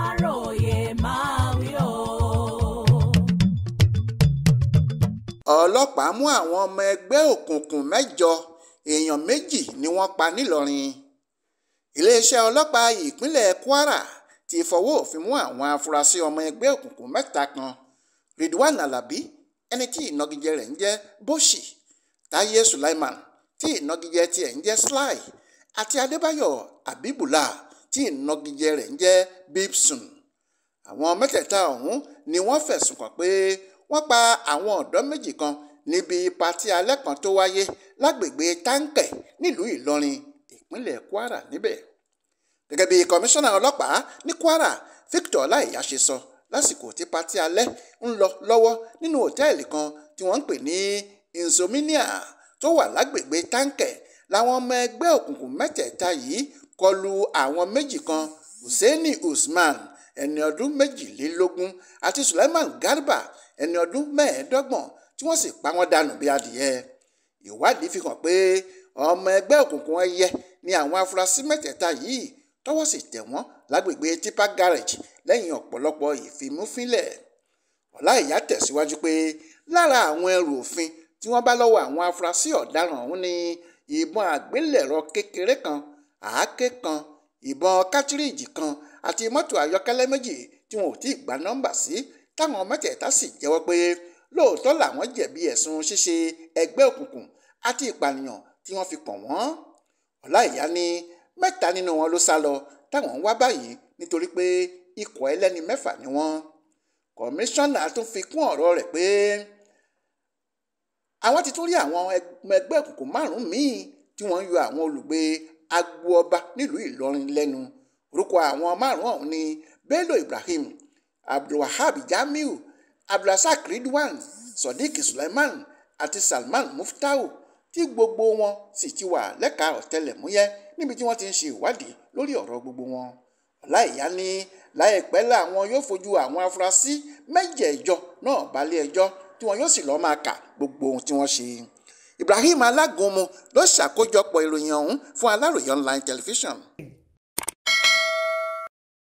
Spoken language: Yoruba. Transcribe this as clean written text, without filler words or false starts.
Aláròyé máa wí o. Ọlọ́pàá mú àwọn ọmọ ẹgbẹ́ òkùnkùn 8, èèyàn 2 ni wọ́n pa nílọrin. Iléeṣẹ́ ọlọ́pàá ìpínlẹ̀ Kwara ti fọwọ́ òfin mú àwọn afurasí ọmọ ẹgbẹ́ òkùnkùn 3 kan: Ridwan Alabi, ẹni tí ìnagijẹ rẹ̀ ń jẹ́ Bóṣì, Táyé Sulaiman, tí ìnagijẹ tiẹ̀ ń jẹ́ Sly, àti Adébáyọ̀ Abibullah, tí ìnagijẹ rẹ̀ ń jẹ́ Bibsun. Àwọn mẹ́tẹ̀ẹ̀ta ọ̀hún ni wọ́n fẹ̀sùn kàn pé wọ́n pa àwọn ọ̀dọ́ 2 kan níbi patí alẹ́ kan tó wáyé lágbègbè Táǹkẹ̀ nílùú Ìlọrin, ìpínlẹ̀ Kwara níbẹ̀. Gẹ́gẹ́ bí kọmíṣánná ọlọ́pàá ní Kwara Victor Ọláìyá ṣe sọ, lásìkò tí patí alẹ́ ń lọ lọ́wọ́ nínú hòtẹ́ẹ̀lì kan tí wọ́n ń pè ní Insomnia tó wà lágbègbè Táǹkẹ̀, làwọn ọmọ ẹgbẹ́ òkùnkùn mẹ́tẹ̀ẹ̀ta yìí kọlu àwọn 2 kan: Hussaini Usman, ẹni ọdún 22, àti Sulaiman Garba, ẹni ọdún 25, tí wọ́n sì pa wọ́n dànù bí adìyẹ. Ìwádìí fi hàn pé ọmọ ẹgbẹ́ òkùnkùn ẹyẹ ni àwọn afurasí mẹ́tẹ̀ẹ̀ta yìí, tọ́wọ́ sì tẹ̀ wọ́n lágbègbè Tipa Garage lẹ́yìn ọ̀pọ̀lọpọ̀ ìfimúfínlẹ̀. Ọláìyá tẹ̀síwájú pé lára àwọn ẹrù òfin tí wọ́n bá lọ́wọ́ àwọn afurasí ọ̀daràn ọ̀hún ni ìbọn àgbélẹ̀rọ kékeré kan, àáké kan, ìbọn kátírìjì kan àti mọ́tò ayọ́kẹ́lẹ́ 2 tí wọn ò tí ì gba nọ́mbà sí, táwọn mẹ́tẹ̀ẹ̀ta sì jẹ́wọ́ pé lóòótọ́ làwọn jẹ̀bi ẹ̀sùn ṣíṣe ẹgbẹ́ òkùnkùn àti ìpànìyàn tí wọ́n fi kàn wọ́n. Ọláìyá ní 3 nínú wọn ló sá lọ táwọn ń wá báyìí nítorí pé ikọ̀ ẹlẹ́ni 6 ni wọ́n. Kọmíṣánná tún fi kún ọ̀rọ̀ rẹ̀ pé àwọn ti tún rí àwọn ẹgbẹ́ òkùnkùn 5 míì tí wọ́n ń yọ àwọn olùgbé Agbooba nílùú Ìlọrin lẹ́nu. Orúkọ àwọn 5 ọ̀hún ni Bello Ibrahim, Abdulwahab Jamiu, Abdulrasaq Ridwan, Sodiq Sulaiman àti Salman Muftau, tí gbogbo wọn sì ti wà lẹ́ka ọ̀tẹlẹ̀múyẹ́ níbi tí wọ́n ti ń ṣe ìwádìí lórí ọ̀rọ̀ gbogbo wọn. Ọláìyá ní láìpẹ́ làwọn yóò fojú àwọn afurasí 8 náà balẹ̀ ẹjọ́ tí wọn yóò sì lọ́ọ́ máa kà gbogbo ohun tí wọ́n ṣe. Ibrahim Alágúnmu ló ṣàkójọpọ̀ ìròyìn ọ̀hún fún Aláròyé Online Television.